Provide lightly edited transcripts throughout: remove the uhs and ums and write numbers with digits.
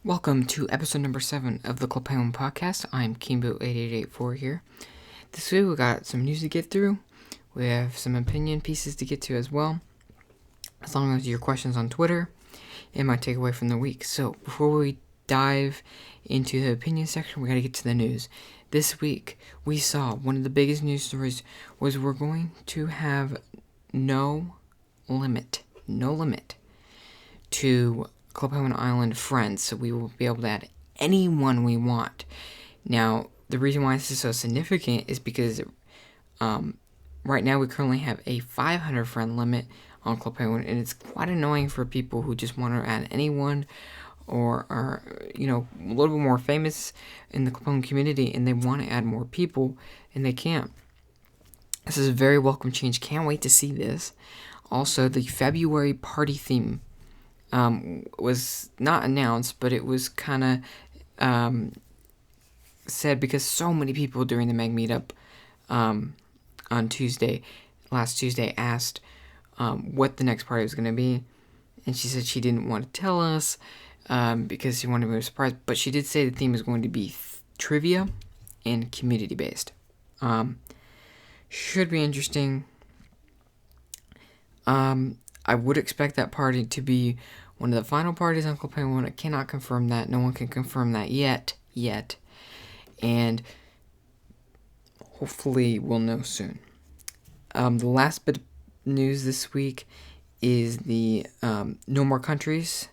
Welcome to episode number 7 of the Club Penguin Podcast. I'm Kimbo8884 here. This week we got some news to get through. We have some opinion pieces to get to as well. As long as your questions on Twitter and my takeaway from the week. So before we dive into the opinion section, we got to get to the news. This week we saw one of the biggest news stories was we're going to have no limit to Club Penguin Island friends, so we will be able to add anyone we want. Now, the reason why this is so significant is because right now we currently have a 500 friend limit on Club Penguin, and it's quite annoying for people who just want to add anyone or are, a little bit more famous in the Club Penguin community, and they want to add more people, and they can't. This is a very welcome change. Can't wait to see this. Also, the February party theme was not announced, but it was kind of said because so many people during the Meg Meetup on last Tuesday, asked what the next party was going to be, and she said she didn't want to tell us because she wanted to be surprised, but she did say the theme is going to be trivia and community-based. Should be interesting. I would expect that party to be one of the final parties on Club Penguin. I cannot confirm that. No one can confirm that yet. And hopefully we'll know soon. The last bit of news this week is the no more countries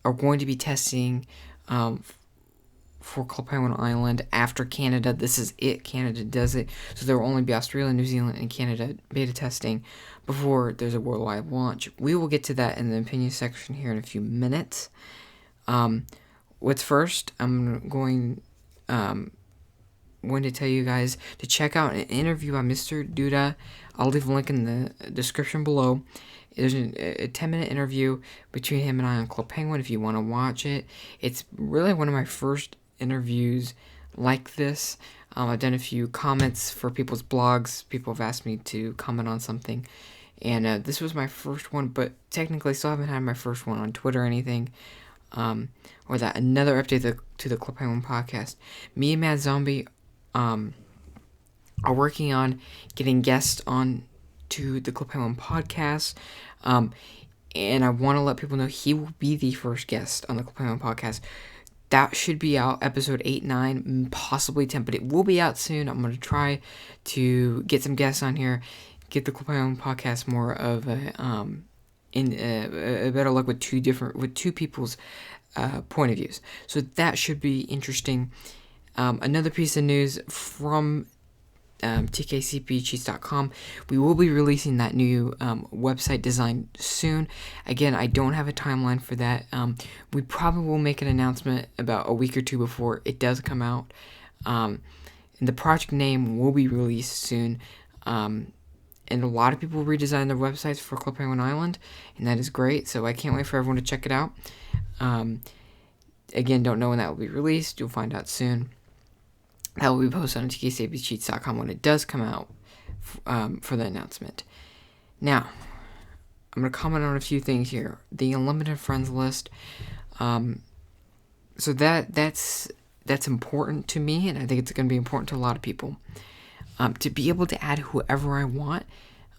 are going to be testing for Club Penguin Island after Canada. This is it. Canada does it. So there will only be Australia, New Zealand, and Canada beta testing before there's a worldwide launch. We will get to that in the opinion section here in a few minutes. What's first, I'm going to tell you guys to check out an interview by Mr. Duda. I'll leave a link in the description below. There's a 10-minute interview between him and I on Club Penguin if you want to watch it. It's really one of my first interviews like this. I've done a few comments for people's blogs. People have asked me to comment on something. And this was my first one, but technically still haven't had my first one on Twitter or anything. Or that another update to the Club Penguin podcast. Me and Mad Zombie are working on getting guests on to the Club Penguin podcast. And I want to let people know he will be the first guest on the Club Penguin podcast. That should be out episode 8, 9, possibly 10, but it will be out soon. I'm going to try to get some guests on here, get the Club Penguin podcast more of a better luck with two people's point of views. So that should be interesting. Another piece of news from tkcpcheats.com. We will be releasing that new website design soon. Again, I don't have a timeline for that. We probably will make an announcement about a week or two before it does come out. And the project name will be released soon. And a lot of people redesign their websites for Club Penguin Island, and that is great. So I can't wait for everyone to check it out. Again, don't know when that will be released. You'll find out soon. That will be posted on tkcpcheats.com when it does come out for the announcement. Now, I'm going to comment on a few things here. The unlimited friends list. So that's important to me, and I think it's going to be important to a lot of people. To be able to add whoever I want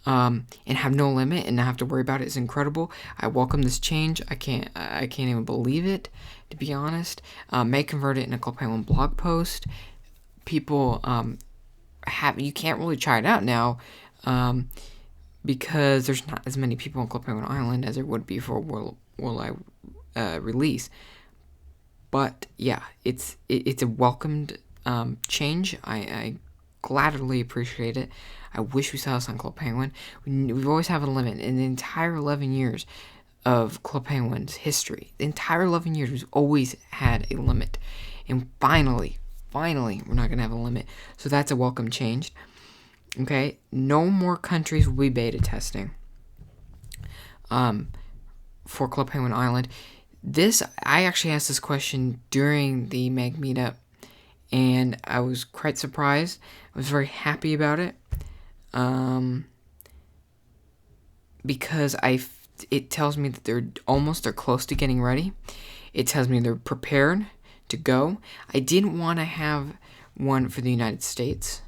and have no limit and not have to worry about it is incredible. I welcome this change. I can't even believe it, to be honest. May convert it in a Club Penguin blog post. People you can't really try it out now because there's not as many people on Club Penguin Island as there would be for World release. But yeah, it's a welcomed change. I gladly appreciate it. I wish we saw this on Club Penguin. We've always had a limit in the entire 11 years of Club Penguin's history. The entire 11 years we've always had a limit, and finally, we're not going to have a limit. So that's a welcome change. Okay, no more countries will be beta testing for Club Penguin Island. I actually asked this question during the Meg Meetup, and I was quite surprised. I was very happy about it because it tells me that they're close to getting ready. it tells me they're prepared to go. I didn't want to have one for the United States.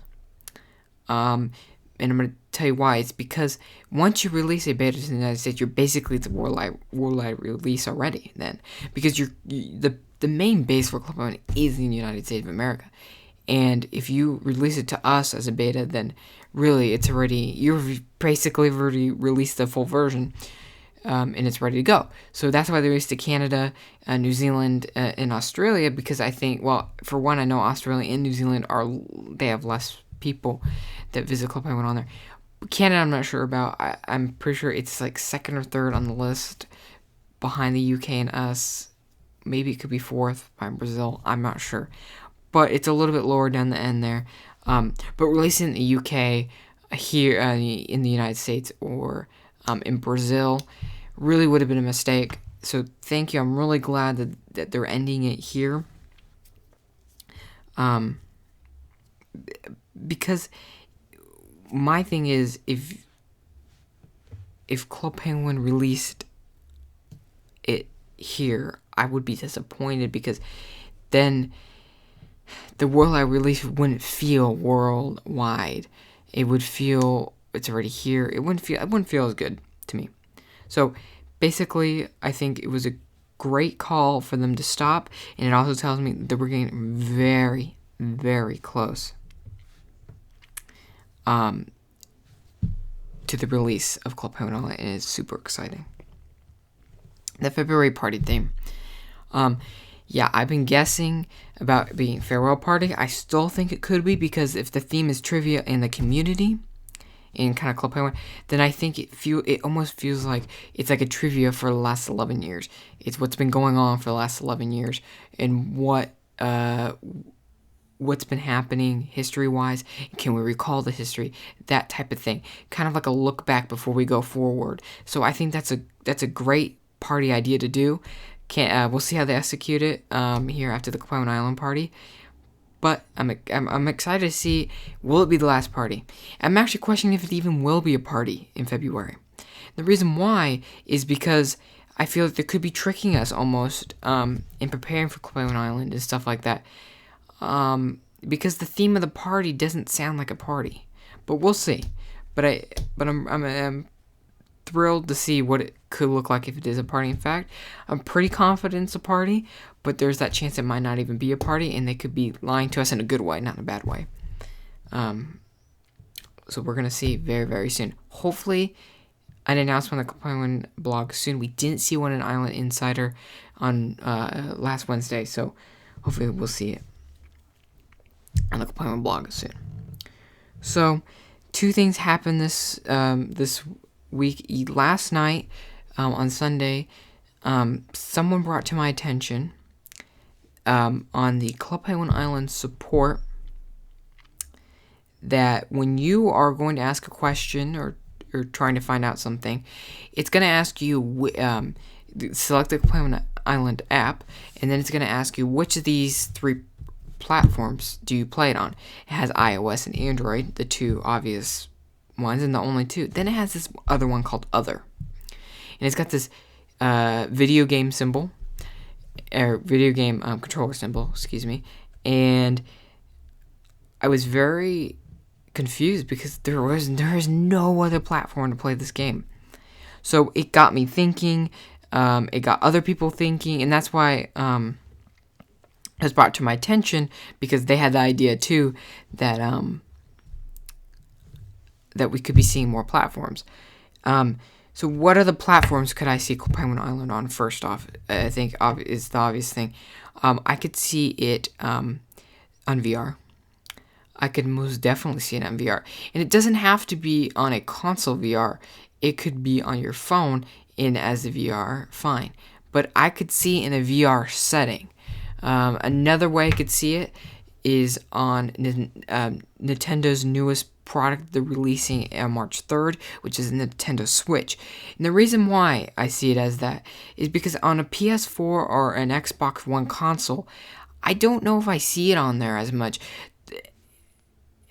And I'm going to tell you why. It's because once you release a beta to the United States, you're basically the worldwide release already then. Because the main base for Club Penguin is in the United States of America. And if you release it to us as a beta, then really you've basically already released the full version. And it's ready to go. So that's why they released to Canada, New Zealand, and Australia, because I think, well, for one, I know Australia and New Zealand they have less people that visit Club Penguin on there. Canada, I'm not sure about. I'm pretty sure it's like second or third on the list behind the UK and us. Maybe it could be fourth behind Brazil. I'm not sure. But it's a little bit lower down the end there. But releasing in the UK, here in the United States, or in Brazil, really would have been a mistake. So thank you. I'm really glad that they're ending it here. Because my thing is, if Club Penguin released it here, I would be disappointed, because then the worldwide release wouldn't feel worldwide. It would feel it's already here. It wouldn't feel as good to me. So basically, I think it was a great call for them to stop, and it also tells me that we're getting very, very close to the release of Club Penguin Online, and it's super exciting. The February party theme. Yeah, I've been guessing about being farewell party. I still think it could be, because if the theme is trivia in the community, in kind of Club Penguin, then I think it almost feels like it's like a trivia for the last 11 years. It's what's been going on for the last 11 years, and what's been happening history-wise. Can we recall the history? That type of thing. Kind of like a look back before we go forward. So I think that's a great party idea to do. We'll see how they execute it here after the Club Penguin Island party. But I'm excited to see, will it be the last party? I'm actually questioning if it even will be a party in February. The reason why is because I feel like they could be tricking us almost in preparing for Club Penguin Island and stuff like that. Because the theme of the party doesn't sound like a party. But we'll see. But I'm thrilled to see what it could look like if it is a party. In fact, I'm pretty confident it's a party, but there's that chance it might not even be a party, and they could be lying to us in a good way, not in a bad way. So we're going to see very, very soon. Hopefully, an announcement on the Club Penguin blog soon. We didn't see one in Island Insider on last Wednesday, so hopefully we'll see it on the Club Penguin blog soon. So, two things happened this week. Last night, on Sunday, someone brought to my attention on the Club Penguin Island support that when you are going to ask a question or trying to find out something, it's going to ask you, select the Club Penguin Island app, and then it's going to ask you which of these three platforms do you play it on. It has iOS and Android, the two obvious ones, and the only two. Then it has this other one called Other, and it's got this video game symbol, or video game controller symbol, excuse me, and I was very confused because there is no other platform to play this game. So it got me thinking, it got other people thinking, and that's why it was brought to my attention, because they had the idea too that that we could be seeing more platforms. So what other platforms could I see Club Penguin Island on? First off, I think is the obvious thing. I could see it on VR. I could most definitely see it on VR. And it doesn't have to be on a console VR. It could be on your phone as a VR, fine. But I could see in a VR setting. Another way I could see it is on Nintendo's newest product they're releasing on March 3rd, which is Nintendo Switch. And the reason why I see it as that is because on a PS4 or an Xbox One console, I don't know if I see it on there as much.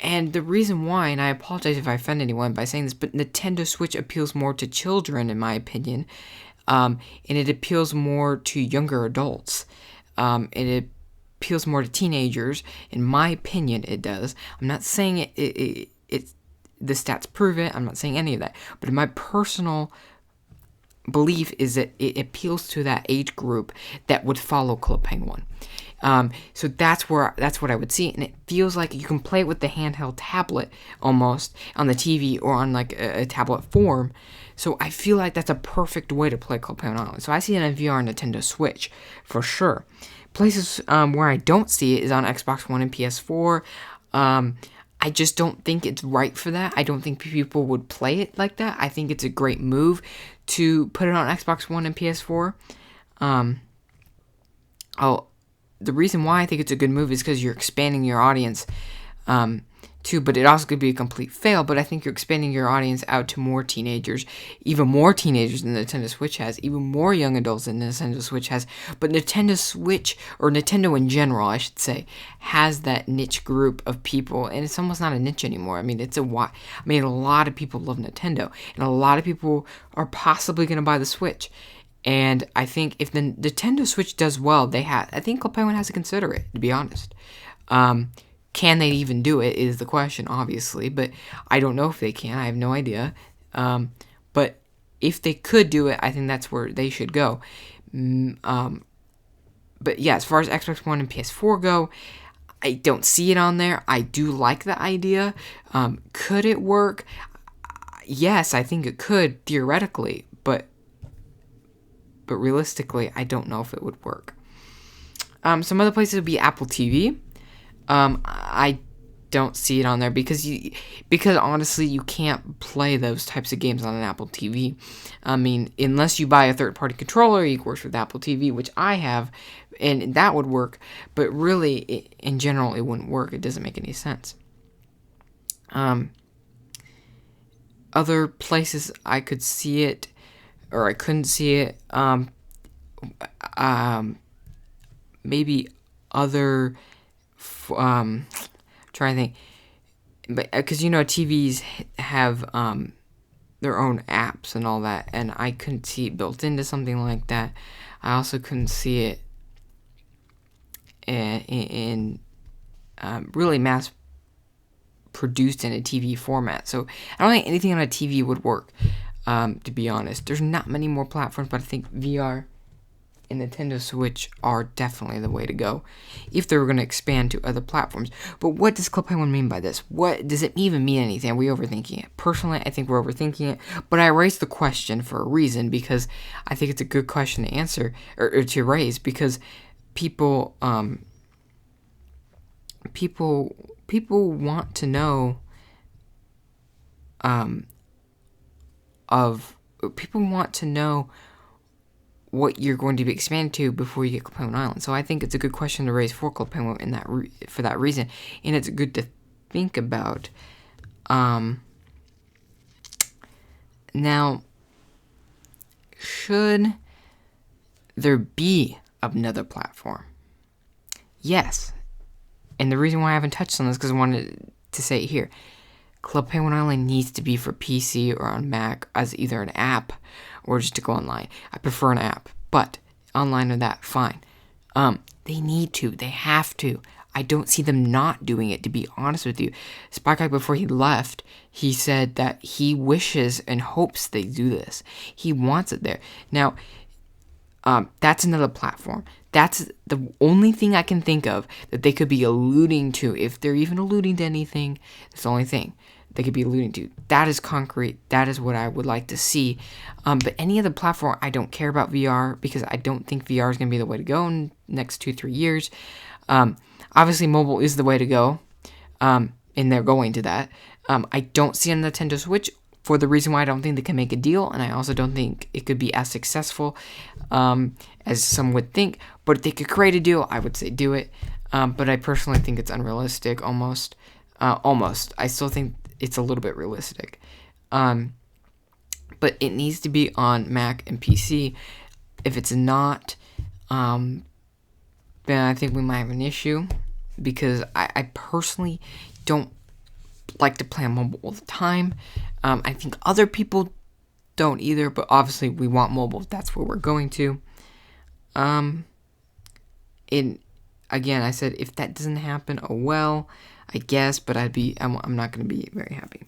And the reason why, and I apologize if I offend anyone by saying this, but Nintendo Switch appeals more to children, in my opinion. and it appeals more to younger adults. And it appeals more to teenagers. In my opinion, it does. I'm not saying it's the stats prove it. I'm not saying any of that. But in my personal belief is that it appeals to that age group that would follow Club Penguin. So that's what I would see, and it feels like you can play it with the handheld tablet almost on the TV or on like a tablet form. So I feel like that's a perfect way to play Club Penguin Island. So I see it on VR and Nintendo Switch for sure. Places where I don't see it is on Xbox One and PS4. I just don't think it's right for that. I don't think people would play it like that. I think it's a great move to put it on Xbox One and PS4. The reason why I think it's a good move is because you're expanding your audience too, but it also could be a complete fail. But I think you're expanding your audience out to more teenagers, even more teenagers than the Nintendo Switch has, even more young adults than the Nintendo Switch has. But Nintendo Switch, or Nintendo in general, I should say, has that niche group of people, and it's almost not a niche anymore. I mean, a lot of people love Nintendo, and a lot of people are possibly going to buy the Switch. And I think if the Nintendo Switch does well, I think Club Penguin has to consider it, to be honest. Can they even do it is the question, obviously, but I don't know if they can. I have no idea. But if they could do it, I think that's where they should go. But yeah, as far as Xbox One and PS4 go, I don't see it on there. I do like the idea. Could it work? Yes, I think it could, theoretically, but realistically, I don't know if it would work. Some other places would be Apple TV. I don't see it on there because honestly, you can't play those types of games on an Apple TV. I mean, unless you buy a third-party controller, it works with Apple TV, which I have, and that would work. But really, in general, it wouldn't work. It doesn't make any sense. Other places I could see it, or I couldn't see it, maybe other, trying to think, but because TVs have their own apps and all that, and I couldn't see it built into something like that. I also couldn't see it in really mass produced in a TV format. So I don't think anything on a TV would work. To be honest, there's not many more platforms, but I think VR and Nintendo Switch are definitely the way to go if they were going to expand to other platforms. But what does Club Penguin mean by this? What does it even mean anything? Are we overthinking it? Personally, I think we're overthinking it, but I raised the question for a reason because I think it's a good question to answer or to raise because people want to know people want to know what you're going to be expanded to before you get Club Penguin Island. So I think it's a good question to raise for Club Penguin for that reason, and it's good to think about. Now, should there be another platform? Yes, and the reason why I haven't touched on this is because I wanted to say it here. Club Penguin Island needs to be for PC or on Mac as either an app or just to go online. I prefer an app, but online or that, fine. They need to. They have to. I don't see them not doing it, to be honest with you. Spyguy, before he left, he said that he wishes and hopes they do this. He wants it there. Now, that's another platform. That's the only thing I can think of that they could be alluding to. If they're even alluding to anything, that's the only thing they could be alluding to. That is concrete. That is what I would like to see. But any other platform, I don't care about VR because I don't think VR is going to be the way to go in the next 2-3 years. Obviously, mobile is the way to go, and they're going to that. I don't see on the Nintendo Switch for the reason why I don't think they can make a deal, and I also don't think it could be as successful as some would think. But if they could create a deal, I would say do it. But I personally think it's unrealistic, almost. I still think it's a little bit realistic. But it needs to be on Mac and PC. If it's not, then I think we might have an issue. Because I personally don't like to play on mobile all the time. I think other people don't either, but obviously we want mobile. That's where we're going to. Again, I said if that doesn't happen, oh well, I guess, but I'm not going to be very happy.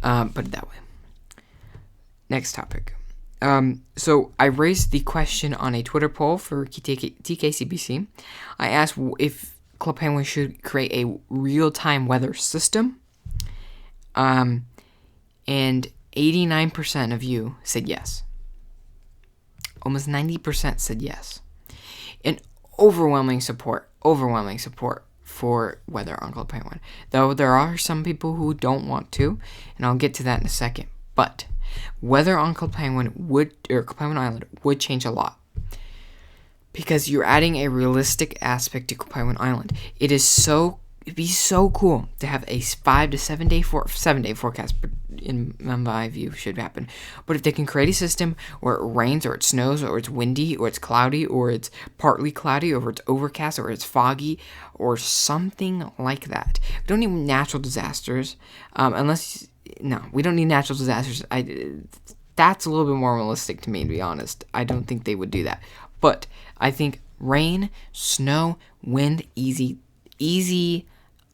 Put it that way. Next topic. So I raised the question on a Twitter poll for TKCBC. I asked if Club Penguin should create a real-time weather system. And 89% of you said yes. Almost 90% said yes. And overwhelming support for weather on Club Penguin. Though there are some people who don't want to, and I'll get to that in a second. But weather on Club Penguin Club Penguin Island would change a lot. Because you're adding a realistic aspect to Club Penguin Island. It'd be so cool to have a 5 to 7 day 7-day forecast. In my view, should happen. But if they can create a system where it rains, or it snows, or it's windy, or it's cloudy, or it's partly cloudy, or it's overcast, or it's foggy, or something like that. We don't need natural disasters, we don't need natural disasters. That's a little bit more realistic to me, to be honest. I don't think they would do that. But I think rain, snow, wind, easy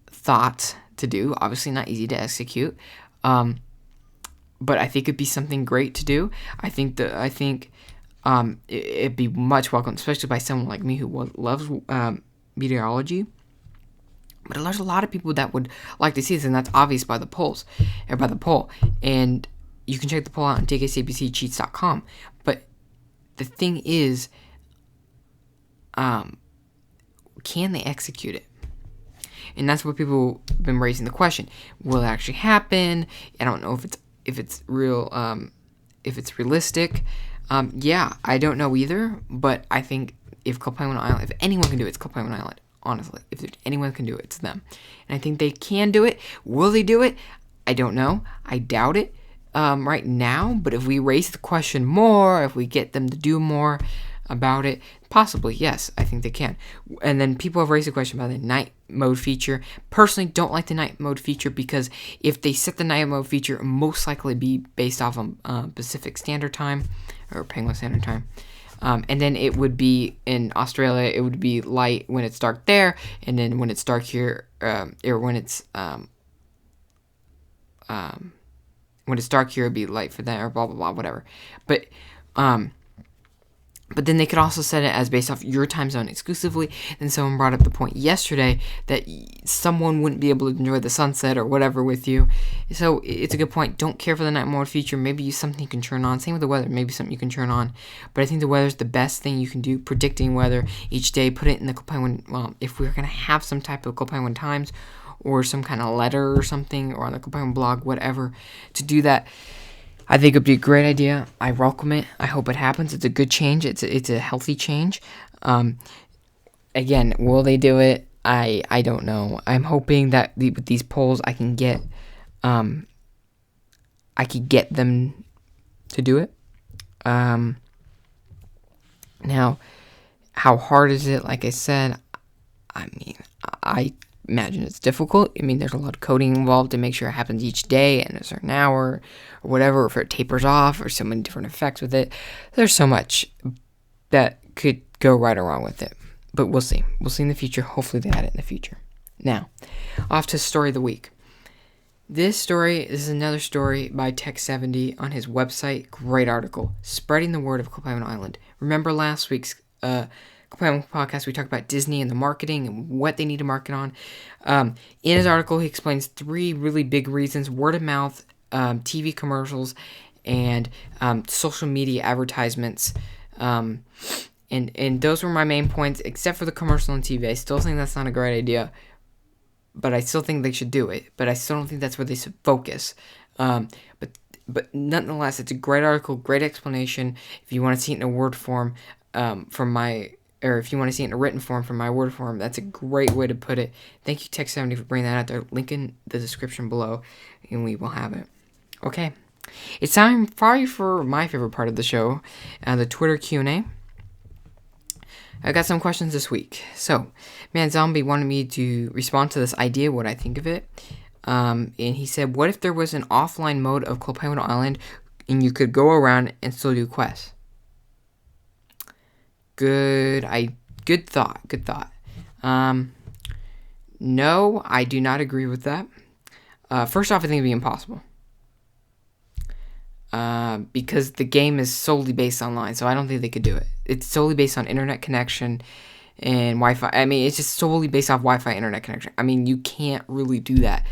thoughts to do. Obviously not easy to execute. But I think it'd be something great to do. I think it'd be much welcome, especially by someone like me who loves meteorology. But there's a lot of people that would like to see this, and that's obvious by the poll. And you can check the poll out on tkcbccheats.com. But the thing is, can they execute it? And that's what people have been raising the question. Will it actually happen? I don't know if it's real, if it's realistic. I don't know either, but I think if Club Penguin Island, if anyone can do it, it's Club Penguin Island. Honestly, if anyone can do it, it's them. And I think they can do it. Will they do it? I don't know. I doubt it right now. But if we raise the question more, if we get them to do more about it, possibly, yes, I think they can. And then people have raised the question about the night mode feature. Personally, don't like the night mode feature because if they set the night mode feature, it will most likely be based off of Pacific Standard Time or Penguin Standard Time. And then it would be in Australia, it would be light when it's dark there, and then when it's dark here, or when it's dark here, it'd be light for them, or blah blah blah, whatever. But then they could also set it as based off your time zone exclusively. And someone brought up the point yesterday that someone wouldn't be able to enjoy the sunset or whatever with you. So it's a good point. Don't care for the night mode feature. Maybe use something you can turn on. Same with the weather. Maybe something you can turn on. But I think the weather is the best thing you can do. Predicting weather each day. Put it in the Club Penguin. Well, if we're going to have some type of Club Penguin Times or some kind of letter or something, or on the Club Penguin blog, whatever, to do that, I think it would be a great idea. I welcome it. I hope it happens. It's a good change. It's a healthy change. Again, will they do it? I don't know. I'm hoping that with these polls, I can get them to do it. Now, how hard is it? Like I said, I mean, I imagine it's difficult. I mean, there's a lot of coding involved to make sure it happens each day and a certain hour or whatever, or if it tapers off or so many different effects with it. There's so much that could go right or wrong with it. But we'll see. We'll see in the future. Hopefully they add it in the future. Now, off to Story of the Week. This story is another story by Tech70 on his website. Great article. Spreading the word of Club Penguin Island. Remember last week's podcast, we talked about Disney and the marketing and what they need to market on. In his article, he explains 3 really big reasons: word of mouth, TV commercials, and social media advertisements. And those were my main points, except for the commercial on TV. I still think that's not a great idea, but I still think they should do it. But I still don't think that's where they should focus. But nonetheless, it's a great article, great explanation. If you want to see it in a word form, or if you want to see it in a written form from my word form, that's a great way to put it. Thank you, Tech70, for bringing that out there. Link in the description below, and we will have it. Okay. It's time probably for my favorite part of the show, the Twitter Q&A. I got some questions this week. So, Man Zombie wanted me to respond to this idea, what I think of it. And he said, what if there was an offline mode of Club Penguin Island and you could go around and still do quests. Good thought. No, I do not agree with that. First off, I think it'd be impossible. Because the game is solely based online, so I don't think they could do it. It's solely based on internet connection and Wi-Fi. I mean, it's just solely based off Wi-Fi internet connection. I mean, you can't really do that.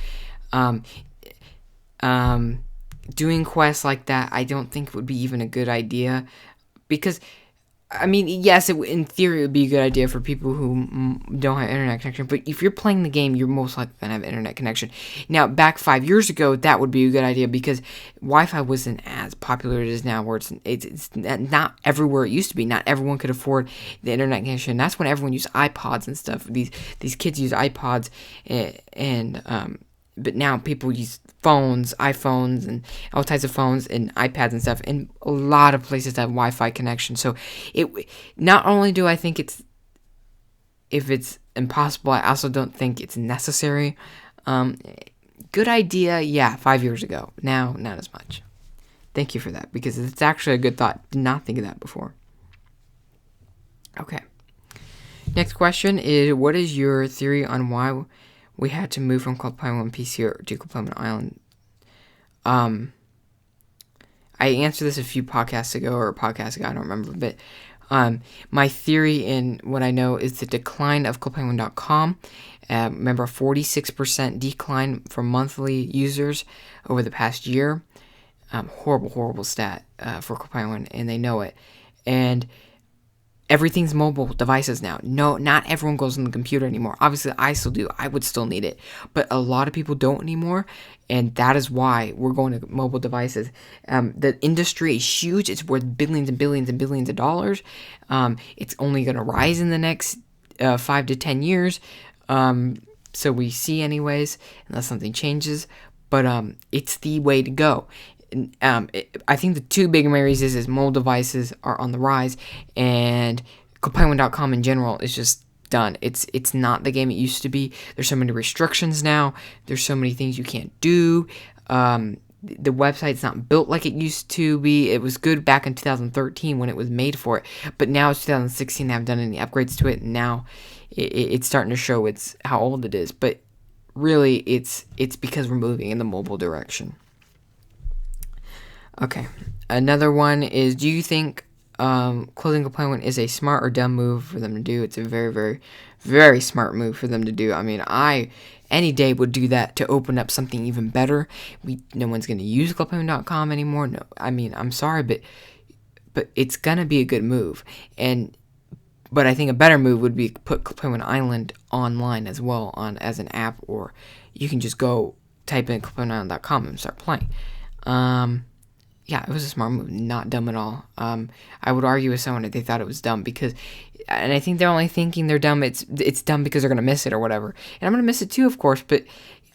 Doing quests like that, I don't think would be even a good idea, because, I mean, yes, in theory, it would be a good idea for people who don't have internet connection, but if you're playing the game, you're most likely going to have internet connection. Now, back 5 years ago, that would be a good idea, because Wi-Fi wasn't as popular as it is now, where it's not everywhere it used to be. Not everyone could afford the internet connection. That's when everyone used iPods and stuff. These kids use iPods, but now people use phones, iPhones, and all types of phones and iPads and stuff. And a lot of places have Wi-Fi connection. So not only do I think if it's impossible, I also don't think it's necessary. Good idea, yeah, 5 years ago. Now, not as much. Thank you for that, because it's actually a good thought. Did not think of that before. Okay. Next question is, what is your theory on why we had to move from Club Penguin PC to Club Penguin Island? I answered this a few podcasts ago, I don't remember, but my theory in what I know is the decline of ClubPenguin.com. Remember, a 46% decline for monthly users over the past year. Horrible stat for Club Penguin, and they know it. And everything's mobile devices now. No, not everyone goes on the computer anymore. Obviously, I still do. I would still need it. But a lot of people don't anymore, and that is why we're going to mobile devices. The industry is huge. It's worth billions and billions and billions of dollars. It's only going to rise in the next 5 to 10 years. So we see anyways, unless something changes. But it's the way to go. I think the two big reasons is mobile devices are on the rise, and ClubPenguin.com in general is just done. It's not the game it used to be. There's so many restrictions now. There's so many things you can't do. The website's not built like it used to be. It was good back in 2013 when it was made for it, but now it's 2016. They haven't done any upgrades to it, and now it's starting to show how old it is. But really, it's because we're moving in the mobile direction. Okay, another one is, do you think closing Club Penguin is a smart or dumb move for them to do? It's a very, very, very smart move for them to do. I mean, any day would do that to open up something even better. No one's going to use ClubPenguin.com anymore. No, I mean, I'm sorry, but it's going to be a good move. But I think a better move would be put Club Penguin Island online as well as an app, or you can just go type in ClubPenguinIsland.com and start playing. Yeah, it was a smart move, not dumb at all. I would argue with someone if they thought it was dumb, and I think they're only thinking they're dumb. It's dumb because they're gonna miss it or whatever, and I'm gonna miss it too, of course. But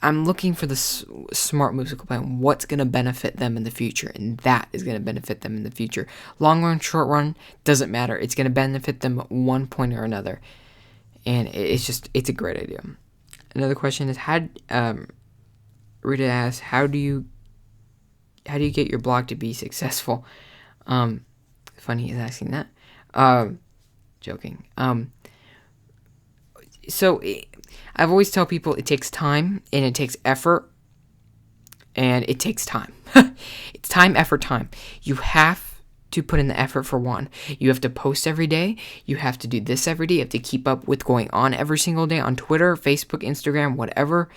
I'm looking for the smart moves of Club. What's gonna benefit them in the future, and that is gonna benefit them in the future. Long run, short run, doesn't matter. It's gonna benefit them at one point or another, and it's a great idea. Another question is, Rita asks, how do you get your blog to be successful? Funny he's asking that. Joking. So I've always tell people it takes time, and it takes effort, and it takes time. It's time, effort, time. You have to put in the effort for one. You have to post every day. You have to do this every day. You have to keep up with going on every single day on Twitter, Facebook, Instagram, whatever.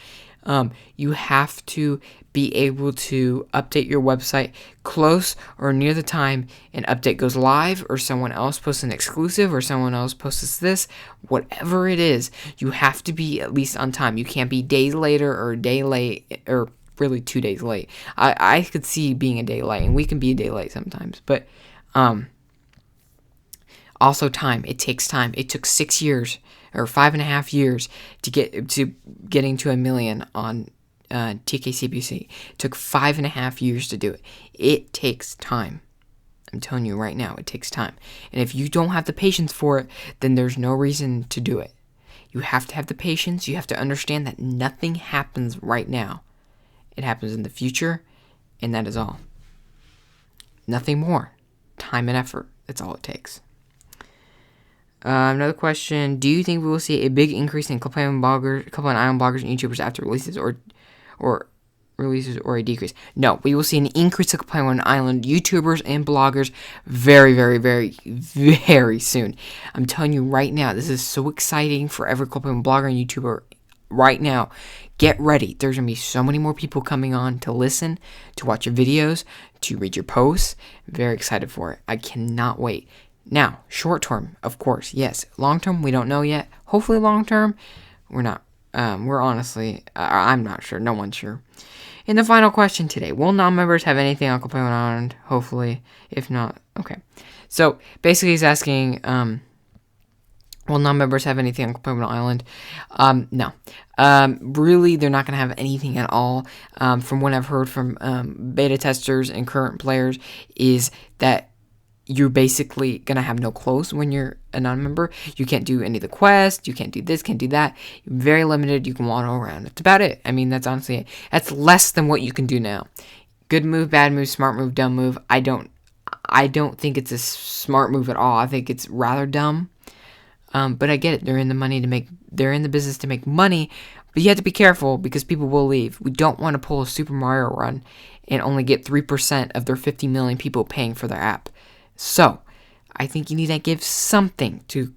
You have to be able to update your website close or near the time an update goes live, or someone else posts an exclusive, or someone else posts this, whatever it is. You have to be at least on time. You can't be days later or a day late, or really 2 days late. I could see being a day late, and we can be a day late sometimes, but also time. It takes time. It took 6 years or 5.5 years to getting to 1 million on TKCBC. It took 5.5 years to do it. It takes time. I'm telling you right now, it takes time. And if you don't have the patience for it, then there's no reason to do it. You have to have the patience. You have to understand that nothing happens right now. It happens in the future, and that is all. Nothing more. Time and effort. That's all it takes. Another question: do you think we will see a big increase in Club Penguin Island bloggers and YouTubers after releases, or a decrease? No, we will see an increase of Club Penguin Island YouTubers and bloggers very, very, very, very soon. I'm telling you right now, this is so exciting for every Club Penguin blogger and YouTuber right now. Get ready. There's going to be so many more people coming on to listen, to watch your videos, to read your posts. Very excited for it. I cannot wait. Now, short term, of course, yes. Long term, we don't know yet. Hopefully long term, we're not. We're honestly, I'm not sure. No one's sure. And the final question today: will non-members have anything on Club Penguin Island? Hopefully. If not, okay. So, basically he's asking, will non-members have anything on Club Penguin Island? No. Really, they're not going to have anything at all. From what I've heard from beta testers and current players, is that you're basically going to have no clothes when you're a non-member. You can't do any of the quests. You can't do this, can't do that. You're very limited. You can waddle around. That's about it. I mean, that's honestly it. That's less than what you can do now. Good move, bad move, smart move, dumb move. I don't think it's a smart move at all. I think it's rather dumb. But I get it. They're in the business to make money. But you have to be careful because people will leave. We don't want to pull a Super Mario run and only get 3% of their 50 million people paying for their app. So, I think you need to give something to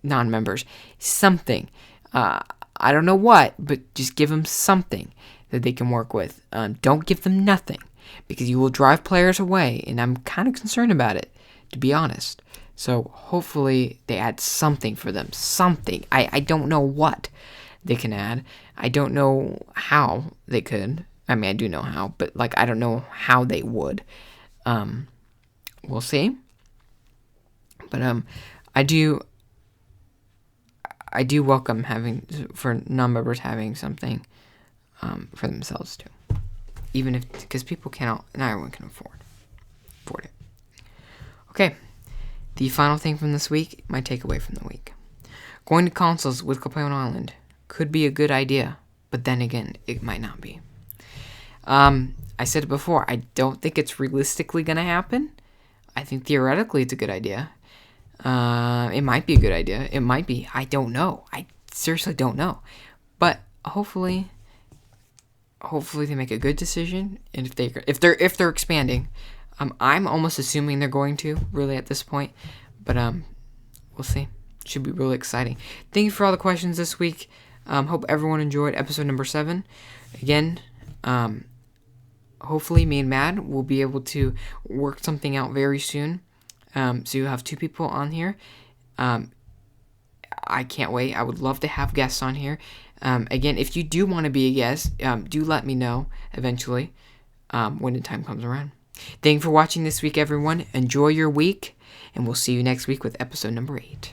non-members. Something. I don't know what, but just give them something that they can work with. Don't give them nothing, because you will drive players away, and I'm kind of concerned about it, to be honest. So, hopefully, they add something for them. Something. I don't know what they can add. I don't know how they could. I mean, I do know how, but, I don't know how they would. We'll see. But I do welcome for non-members having something for themselves too, even if, because people not everyone can afford it. Okay, the final thing from this week, my takeaway from the week: going to consoles with Club Penguin Island could be a good idea, but then again, it might not be. I said it before. I don't think it's realistically going to happen. I think theoretically it's a good idea. It might be a good idea. It might be. I don't know. I seriously don't know. But hopefully they make a good decision. And if they're expanding, I'm almost assuming they're going to, really, at this point. But we'll see. Should be really exciting. Thank you for all the questions this week. Hope everyone enjoyed episode number 7. Again, hopefully me and Mad will be able to work something out very soon. So you have 2 people on here. I can't wait. I would love to have guests on here. Again, if you do want to be a guest, do let me know eventually when the time comes around. Thank you for watching this week, everyone. Enjoy your week, and we'll see you next week with episode number 8.